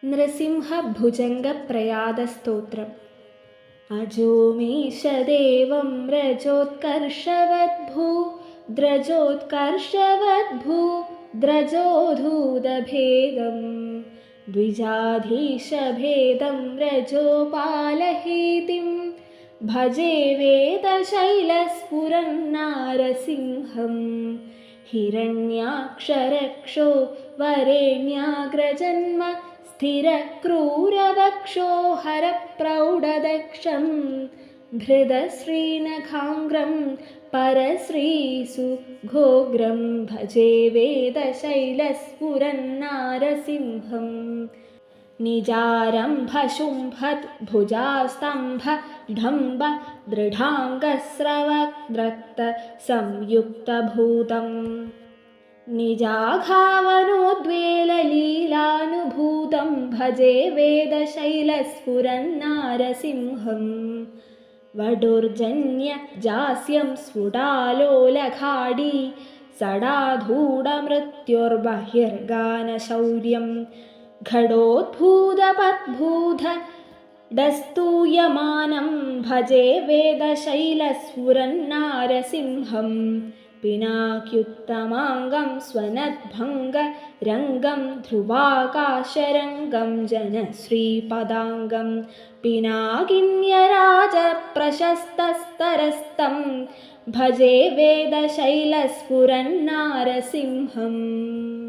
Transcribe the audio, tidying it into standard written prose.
नृसिंहभुजङ्गप्रयादस्तोत्रम्। अजो मेषदेवं रजोत्कर्षवद्भू द्रजोधूतभेदं द्विजाधीशभेदं रजोपालहेतिं भजे वेदशैलस्फुरन्नारसिंहं हिरण्याक्षरक्षो वरेण्याग्रजन्म स्थिरक्रूरवक्षो हरप्रौढदक्षं धृतश्रीनखाग्रं परश्रीसुघोग्रं भजे वेदशैलस्फुरन्नारसिंहं निजारम्भशुम्भद्भुजास्तम्भढम्ब दृढाङ्गस्रवद्रक्तसंयुक्तभूतम् निजाघावनोद्वेललीलानुभूतं भजे वेदशैलस्फुरन्नारसिंहं वडुर्जन्यजास्यं स्फुटालोलघाडी सडाधूढमृत्युर्बहिर्गानशौर्यं घटोद्भूतपद्भूतडस्तूयमानं भजे वेदशैलस्फुरन्नारसिंहं पिनाक्युत्तमाङ्गं स्वनद्भङ्गरङ्गं ध्रुवाकाशरङ्गं जनश्रीपदाङ्गं पिनाकिन्यराजप्रशस्तस्तरस्तं भजे वेदशैलस्फुरन्नारसिंहम्।